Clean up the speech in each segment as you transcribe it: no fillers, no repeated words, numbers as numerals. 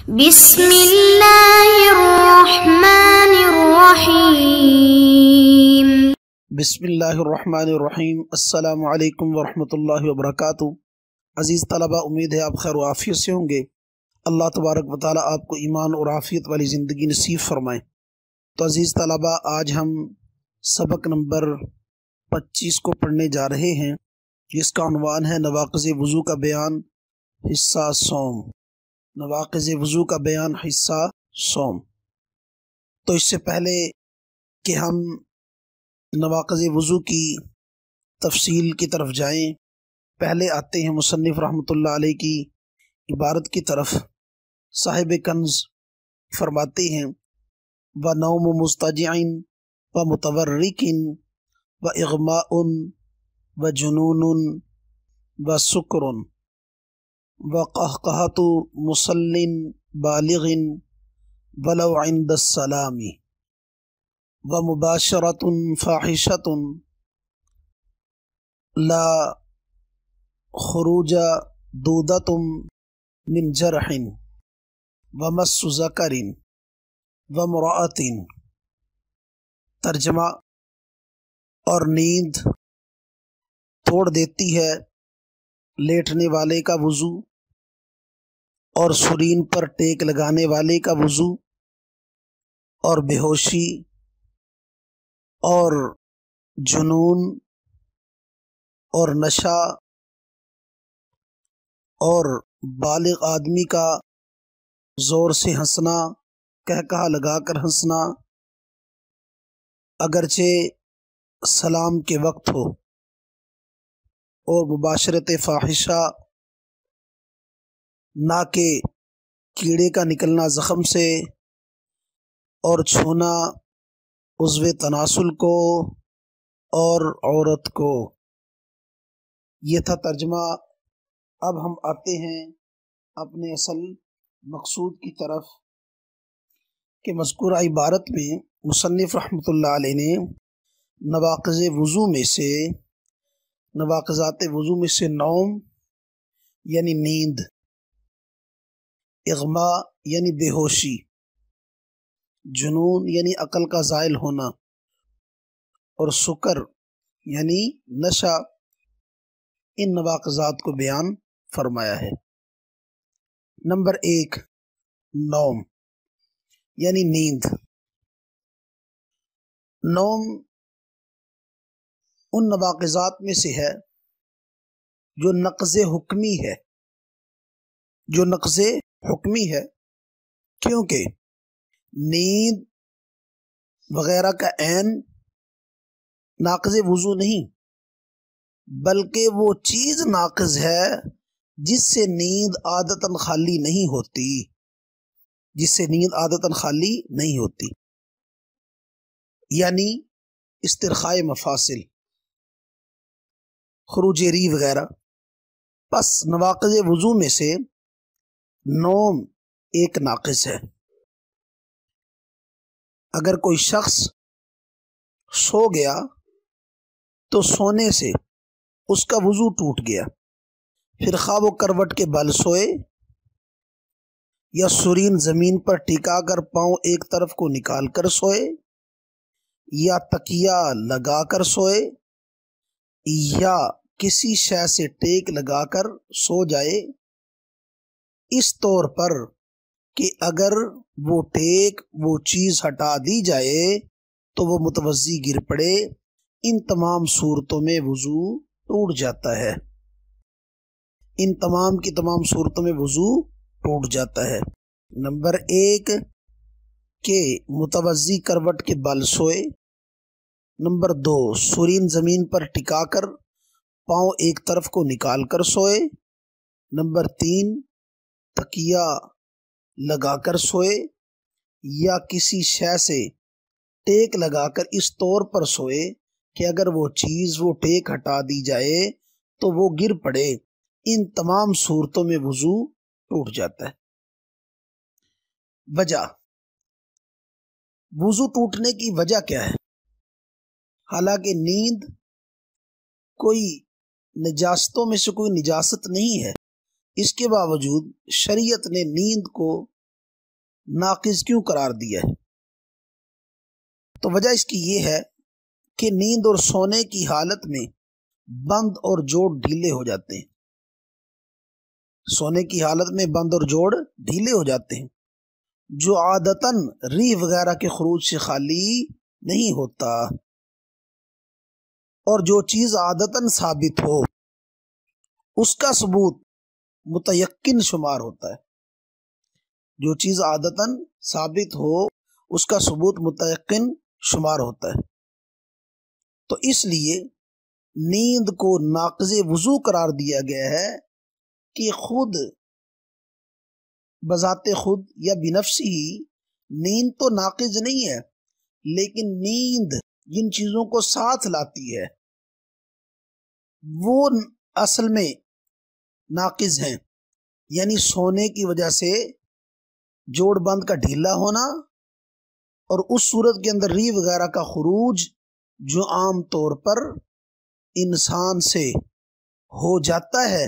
بسم اللہ الرحمن الرحیم۔ بسم اللہ الرحمن الرحیم۔ السلام علیکم ورحمۃ اللہ وبرکاتہ۔ عزیز طلبہ، امید ہے آپ خیر و عافیت سے ہوں گے۔ اللہ تبارک و تعالیٰ آپ کو ایمان اور عافیت والی زندگی نصیب فرمائے۔ تو عزیز طلبہ، آج ہم سبق نمبر 25 کو پڑھنے جا رہے ہیں، جس کا عنوان ہے نواقض وضو کا بیان حصہ صوم۔ نواقض وضو کا بیان حصہ صوم۔ تو اس سے پہلے کہ ہم نواقض وضو کی تفصیل کی طرف جائیں، پہلے آتے ہیں مصنف رحمۃ اللہ علیہ کی عبارت کی طرف۔ صاحب کنز فرماتے ہیں: وَنَوْمُ مُضْطَجِعٍ وَمُتَوَرِّكٍ وَإِغْمَاءٌ وَجُنُونٌ وَسُكْرٌ وَقَهْقَهَةُ مُصَلٍّ بَالِغٍ وَلَوْ عِنْدَ السَّلَامِ وَمُبَاشَرَةٌ فَاحِشَةٌ لَا خُرُوجَ دُودَةٌ مِنْ جَرْحٍ وَمَسُّ ذَكَرٍ وَامْرَأَةٍ۔ ترجمہ: اور نیند توڑ دیتی ہے لیٹنے والے کا وضو، اور سرین پر ٹیک لگانے والے کا وضو، اور بے ہوشی اور جنون اور نشہ اور بالغ آدمی کا زور سے ہنسنا، کہا لگا کر ہنسنا، اگرچہ سلام کے وقت ہو، اور مباشرت فاحشہ، نہ کہ کیڑے کا نکلنا زخم سے، اور چھونا عضو تناسل کو اور عورت کو۔ یہ تھا ترجمہ۔ اب ہم آتے ہیں اپنے اصل مقصود کی طرف کہ مذکورہ عبارت میں مصنف رحمۃ اللہ علیہ نے نواقضات وضو میں سے نوم یعنی نیند، اغما یعنی بے ہوشی، جنون یعنی عقل کا زائل ہونا، اور سکر یعنی نشہ، ان نواقضات کو بیان فرمایا ہے۔ نمبر 1، نوم یعنی نیند۔ نوم ان نواقضات میں سے ہے جو نقض حکمی ہے، کیونکہ نیند وغیرہ کا عین ناقض وضو نہیں، بلکہ وہ چیز ناقض ہے جس سے نیند عادتاً خالی نہیں ہوتی، یعنی استرخاء مفاصل، خروج ری وغیرہ۔ پس نواقض وضو میں سے نوم ایک ناقص ہے۔ اگر کوئی شخص سو گیا تو سونے سے اس کا وضو ٹوٹ گیا، پھر خواہ وہ کروٹ کے بل سوئے یا سرین زمین پر ٹکا کر پاؤں ایک طرف کو نکال کر سوئے، یا تکیہ لگا کر سوئے، یا کسی شے سے ٹیک لگا کر سو جائے، اس طور پر کہ اگر وہ چیز ہٹا دی جائے تو وہ متوضی گر پڑے، ان تمام صورتوں میں وضو ٹوٹ جاتا ہے۔ نمبر 1 کہ متوضی کروٹ کے بل سوئے۔ نمبر 2 سرین زمین پر ٹکا کر پاؤں ایک طرف کو نکال کر سوئے۔ نمبر 3 تکیہ لگا کر سوئے، یا کسی شے سے ٹیک لگا کر اس طور پر سوئے کہ اگر وہ ٹیک ہٹا دی جائے تو وہ گر پڑے، ان تمام صورتوں میں وضو ٹوٹ جاتا ہے۔ وجہ، وضو ٹوٹنے کی وجہ کیا ہے؟ حالانکہ نیند کوئی نجاستوں میں سے کوئی نجاست نہیں ہے، اس کے باوجود شریعت نے نیند کو ناقص کیوں قرار دیا ہے؟ تو وجہ اس کی یہ ہے کہ نیند اور سونے کی حالت میں بند اور جوڑ ڈھیلے ہو جاتے ہیں. سونے کی حالت میں بند اور جوڑ ڈھیلے ہو جاتے ہیں جو عادتاً ریح وغیرہ کے خروج سے خالی نہیں ہوتا، اور جو چیز عادتاً ثابت ہو اس کا ثبوت متیقن شمار ہوتا ہے. جو چیز عادتاً ثابت ہو اس کا ثبوت متیقن شمار ہوتا ہے. تو اس لیے نیند کو ناقض وضو قرار دیا گیا ہے کہ خود بذات خود یا بنفسی ہی نیند تو ناقض نہیں ہے، لیکن نیند جن چیزوں کو ساتھ لاتی ہے وہ اصل میں ناقض ہیں. یعنی سونے کی وجہ سے جوڑ بند کا ڈھیلا ہونا اور اس صورت کے اندر ریح وغیرہ کا خروج جو عام طور پر انسان سے ہو جاتا ہے،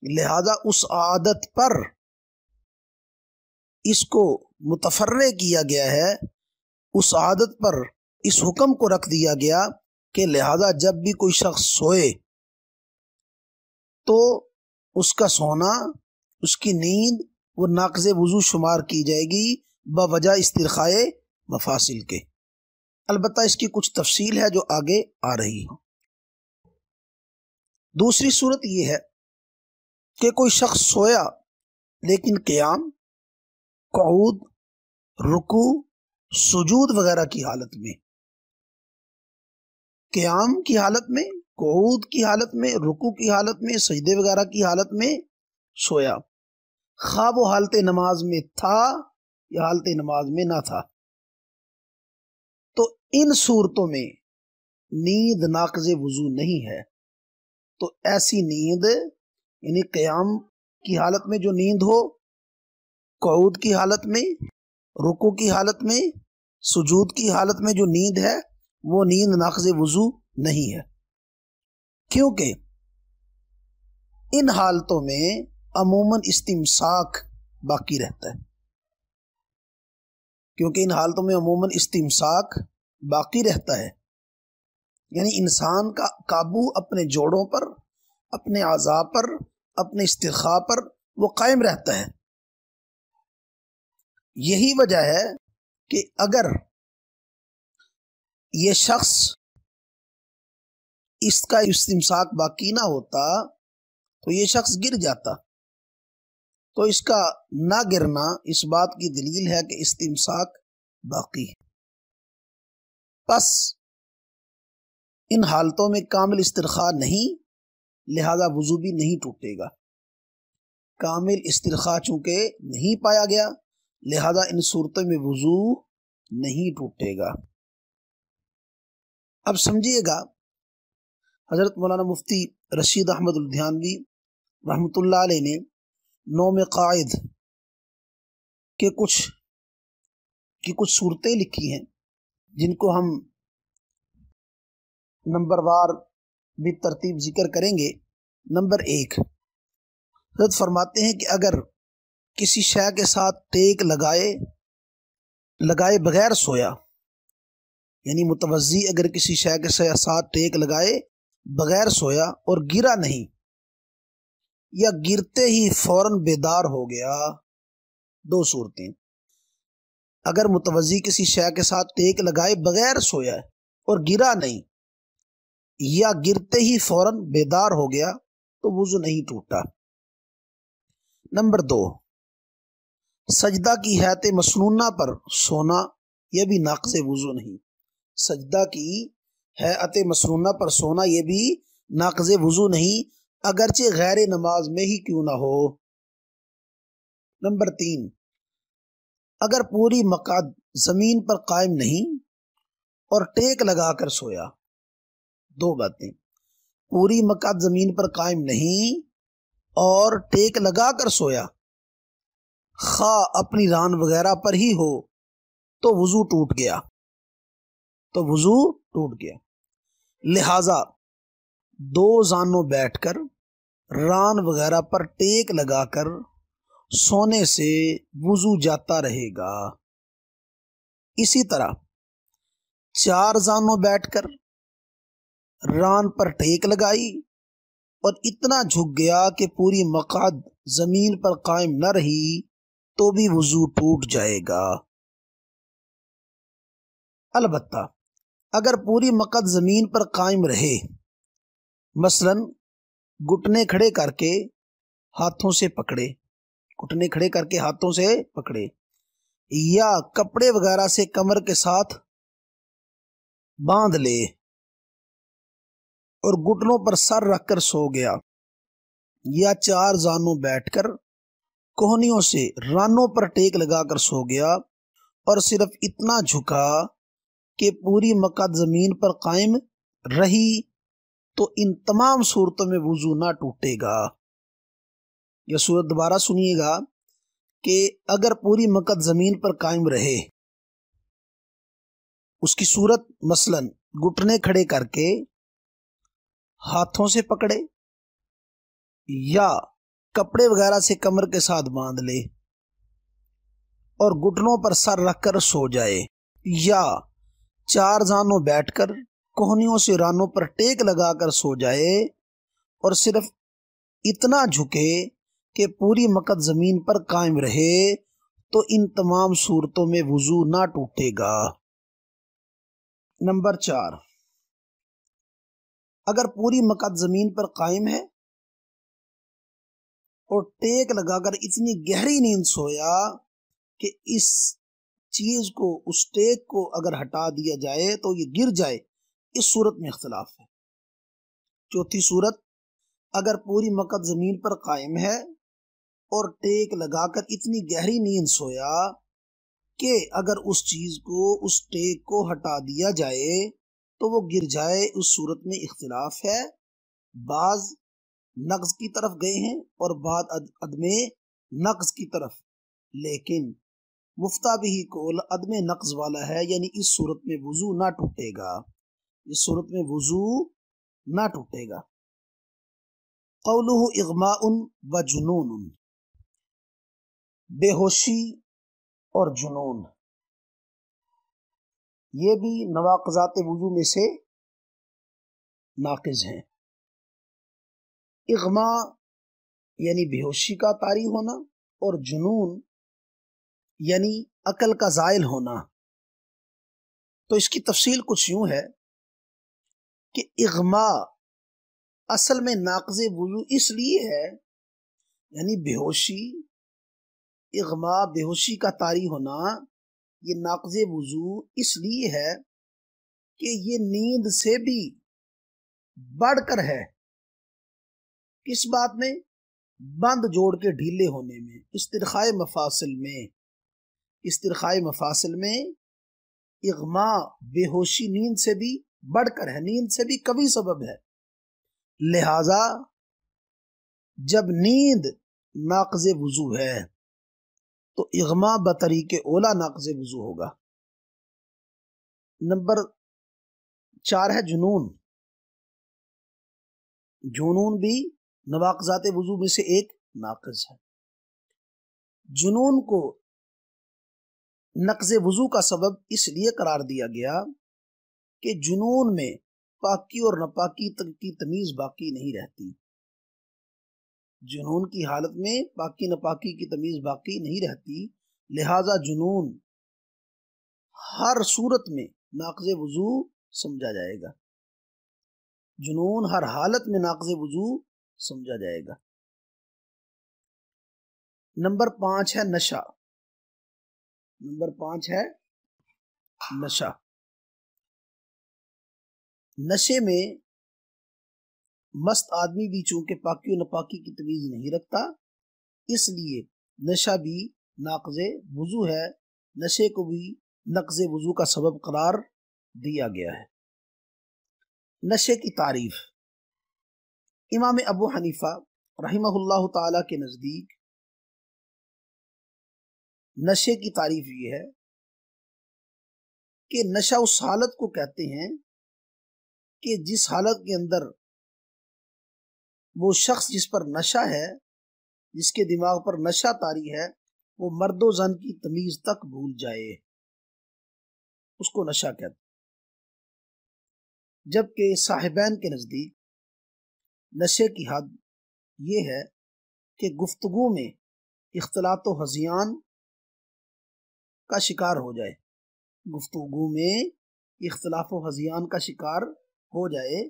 لہذا اس عادت پر اس کو متفرع کیا گیا ہے، اس عادت پر اس حکم کو رکھ دیا گیا کہ لہذا جب بھی کوئی شخص سوئے تو اس کا سونا، اس کی نیند وہ ناقض وضو شمار کی جائے گی بوجہ استرخائے مفاصل کے. البتہ اس کی کچھ تفصیل ہے جو آگے آ رہی ہے. دوسری صورت یہ ہے کہ کوئی شخص سویا لیکن قیام، قعود، رکوع، سجود وغیرہ کی حالت میں، قیام کی حالت میں، قعود کی حالت میں، رکوع کی حالت میں، سجدے وغیرہ کی حالت میں سویا، خواہ وہ حالت نماز میں تھا یا حالت نماز میں نہ تھا. تو ان صورتوں میں نیند ناقض وضو نہیں ہے. تو ایسی نیند یعنی قیام کی حالت میں جو نیند ہو، قعود کی حالت میں، رکوع کی حالت میں، سجود کی حالت میں جو نیند ہے وہ نیند ناقض وضو نہیں ہے، کیونکہ ان حالتوں میں عموماً استمساک باقی رہتا ہے. کیونکہ ان حالتوں میں عموماً استمساک باقی رہتا ہے، یعنی انسان کا قابو اپنے جوڑوں پر، اپنے اعضاء پر، اپنے استرخاء پر وہ قائم رہتا ہے. یہی وجہ ہے کہ اگر یہ شخص اس کا استمساک باقی نہ ہوتا تو یہ شخص گر جاتا. تو اس کا نہ گرنا اس بات کی دلیل ہے کہ استمساک باقی ہے. پس ان حالتوں میں کامل استرخاء نہیں، لہذا وضو بھی نہیں ٹوٹے گا. کامل استرخاء چونکہ نہیں پایا گیا لہذا ان صورتوں میں وضو نہیں ٹوٹے گا. اب سمجھیے گا، حضرت مولانا مفتی رشید احمد الدھیانوی رحمۃ اللہ علیہ نے نوم قائد کے کچھ صورتیں لکھی ہیں جن کو ہم نمبر وار بھی ترتیب ذکر کریں گے. نمبر 1، حضرت فرماتے ہیں کہ اگر کسی شے کے ساتھ ٹیک لگائے بغیر سویا، یعنی متوضی اگر کسی شے کے ساتھ ٹیک لگائے بغیر سویا اور گرا نہیں، یا گرتے ہی فوراً بیدار ہو گیا. 2 صورتیں، اگر متوضی کسی شے کے ساتھ ٹیک لگائے بغیر سویا اور گرا نہیں، یا گرتے ہی فوراً بیدار ہو گیا تو وضو نہیں ٹوٹا. نمبر 2، سجدہ کی حیت مسنونہ پر سونا یہ بھی ناقض وضو نہیں. سجدہ کی حیت مسنونہ پر سونا یہ بھی ناقض وضو نہیں، اگرچہ غیر نماز میں ہی کیوں نہ ہو. نمبر 3، اگر پوری مقعد زمین پر قائم نہیں اور ٹیک لگا کر سویا. 2 باتیں، پوری مقعد زمین پر قائم نہیں اور ٹیک لگا کر سویا، خواہ اپنی ران وغیرہ پر ہی ہو تو وضو ٹوٹ گیا. لہذا 2 زانوں بیٹھ کر ران وغیرہ پر ٹیک لگا کر سونے سے وضو جاتا رہے گا۔ اسی طرح 4 زانوں بیٹھ کر ران پر ٹیک لگائی اور اتنا جھک گیا کہ پوری مقعد زمین پر قائم نہ رہی تو بھی وضو ٹوٹ جائے گا۔ البتہ اگر پوری مقعد زمین پر قائم رہے، مثلا گھٹنے کھڑے کر کے ہاتھوں سے پکڑے، گھٹنے کھڑے کر کے ہاتھوں سے پکڑے، یا کپڑے وغیرہ سے کمر کے ساتھ باندھ لے اور گھٹنوں پر سر رکھ کر سو گیا، یا 4 زانوں بیٹھ کر کوہنیوں سے رانوں پر ٹیک لگا کر سو گیا اور صرف اتنا جھکا کہ پوری مقعد زمین پر قائم رہی، تو ان تمام صورتوں میں وضو نہ ٹوٹے گا۔ یہ صورت دوبارہ سنیے گا کہ اگر پوری مقعد زمین پر قائم رہے، اس کی صورت مثلا گھٹنے کھڑے کر کے ہاتھوں سے پکڑے یا کپڑے وغیرہ سے کمر کے ساتھ باندھ لے اور گھٹنوں پر سر رکھ کر سو جائے، یا 4 زانوں بیٹھ کر کوہنیوں سے رانوں پر ٹیک لگا کر سو جائے اور صرف اتنا جھکے کہ پوری مقعد زمین پر قائم رہے، تو ان تمام صورتوں میں وضو نہ ٹوٹے گا۔ نمبر 4، اگر پوری مقعد زمین پر قائم ہے اور ٹیک لگا کر اتنی گہری نیند سویا کہ اس چیز کو، اس ٹیک کو اگر ہٹا دیا جائے تو یہ گر جائے، اس صورت میں اختلاف ہے۔ چوتھی صورت، اگر پوری مقعد زمین پر قائم ہے اور ٹیک لگا کر اتنی گہری نیند سویا کہ اگر اس چیز کو، اس ٹیک کو ہٹا دیا جائے تو وہ گر جائے، اس صورت میں اختلاف ہے۔ بعض نقض کی طرف گئے ہیں اور بعض عدم نقض کی طرف، لیکن مفتہ بھی قول عدم نقض والا ہے، یعنی اس صورت میں وضو نہ ٹوٹے گا، اس صورت میں وضو نہ ٹوٹے گا۔ قولہ اغماء و جنون، بے ہوشی اور جنون، یہ بھی نواقضات وضو میں سے ناقض ہیں۔ اغماء یعنی بے ہوشی کا طاری ہونا، اور جنون یعنی عقل کا زائل ہونا۔ تو اس کی تفصیل کچھ یوں ہے کہ اغماء اصل میں ناقض وضو اس لیے ہے، یعنی بے ہوشی، اغماء بے ہوشی کا طاری ہونا، یہ ناقض وضو اس لیے ہے کہ یہ نیند سے بھی بڑھ کر ہے۔ کس بات میں؟ بند جوڑ کے ڈھیلے ہونے میں، استرخاء مفاصل میں، استرخاء مفاصل میں اغماء بے ہوشی نیند سے بھی بڑھ کر ہے، نیند سے بھی قوی سبب ہے۔ لہذا جب نیند ناقض وضو ہے تو اغماء بطریق اولا ناقض وضو ہوگا۔ نمبر 4 ہے جنون۔ جنون بھی نواقضات وضو میں سے ایک ناقض ہے۔ جنون کو نقض وضو کا سبب اس لیے قرار دیا گیا کہ جنون میں پاکی اور ناپاکی کی تمیز باقی نہیں رہتی۔ جنون کی حالت میں پاکی ناپاکی کی تمیز باقی نہیں رہتی، لہذا جنون ہر صورت میں ناقض وضو سمجھا جائے گا، جنون ہر حالت میں ناقض وضو سمجھا جائے گا۔ نمبر 5 ہے نشہ۔ نمبر 5 ہے نشہ۔ نشے میں مست آدمی بھی چونکہ پاکی و ناپاکی کی تمیز نہیں رکھتا، اس لیے نشہ بھی ناقض وضو ہے، نشے کو بھی نقض وضو کا سبب قرار دیا گیا ہے۔ نشے کی تعریف، امام ابو حنیفہ رحمہ اللہ تعالی کے نزدیک نشے کی تعریف یہ ہے کہ نشہ اس حالت کو کہتے ہیں کہ جس حالت کے اندر وہ شخص جس پر نشہ ہے جس کے دماغ پر نشہ طاری ہے وہ مرد و زن کی تمیز تک بھول جائے، اس کو نشہ کہتے، جبکہ صاحبین کے نزدیک نشے کی حد یہ ہے کہ گفتگو میں اختلاط و ہذیان کا شکار ہو جائے، گفتگو میں اختلاف و ہذیان کا شکار ہو جائے،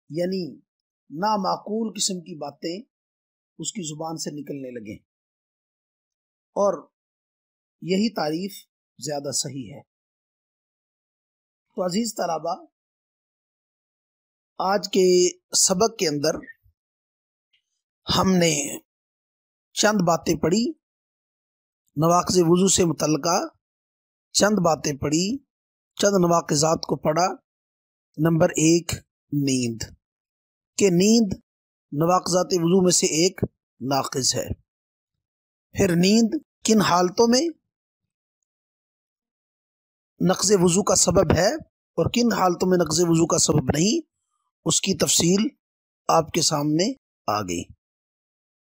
یعنی نامعقول قسم کی باتیں اس کی زبان سے نکلنے لگیں، اور یہی تعریف زیادہ صحیح ہے۔ تو عزیز طلباء، آج کے سبق کے اندر ہم نے چند باتیں پڑھی، نواقض وضو سے متعلقہ چند باتیں پڑھی، چند نواقضات کو پڑھا۔ نمبر 1، نیند، کہ نیند نواقضات وضو میں سے ایک ناقض ہے۔ پھر نیند کن حالتوں میں نقض وضو کا سبب ہے اور کن حالتوں میں نقض وضو کا سبب نہیں، اس کی تفصیل آپ کے سامنے آ گئی۔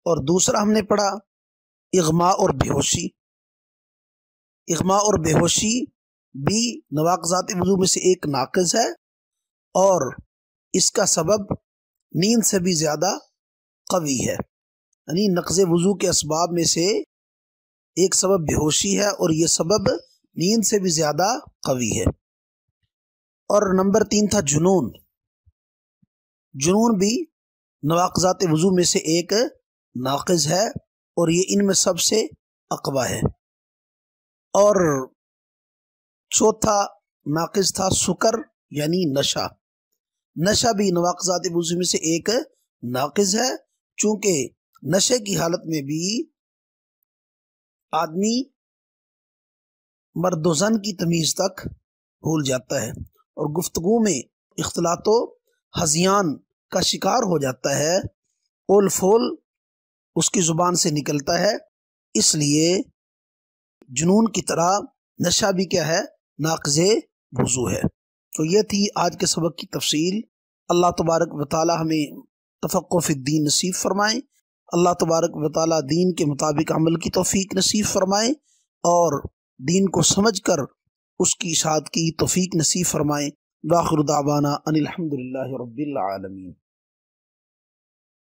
اور دوسرا ہم نے پڑھا اغماء اور بے ہوشی۔ اغماء اور بے ہوشی بھی نواقضات وضو میں سے ایک ناقض ہے، اور اس کا سبب نیند سے بھی زیادہ قوی ہے، یعنی نقض وضو کے اسباب میں سے ایک سبب بے ہوشی ہے اور یہ سبب نیند سے بھی زیادہ قوی ہے۔ اور نمبر 3 تھا جنون۔ جنون بھی نواقضات وضو میں سے ایک ناقض ہے اور یہ ان میں سب سے اقویٰ ہے۔ اور چوتھا ناقض تھا سکر یعنی نشہ۔ نشہ بھی نواقضات وضو میں سے ایک ناقض ہے، چونکہ نشے کی حالت میں بھی آدمی مرد و زن کی تمیز تک بھول جاتا ہے اور گفتگو میں اختلاط و ہذیان کا شکار ہو جاتا ہے، اول فول اس کی زبان سے نکلتا ہے۔ اس لیے جنون کی طرح نشہ بھی کیا ہے؟ ناقض وضو ہے۔ تو یہ تھی آج کے سبق کی تفصیل۔ اللہ تبارک و تعالی ہمیں تفقہ فی الدین نصیب فرمائیں، اللہ تبارک و تعالی دین کے مطابق عمل کی توفیق نصیب فرمائیں، اور دین کو سمجھ کر اس کی اشاعت کی توفیق نصیب فرمائیں۔ وآخر دعوانا ان الحمد للہ رب العالمین۔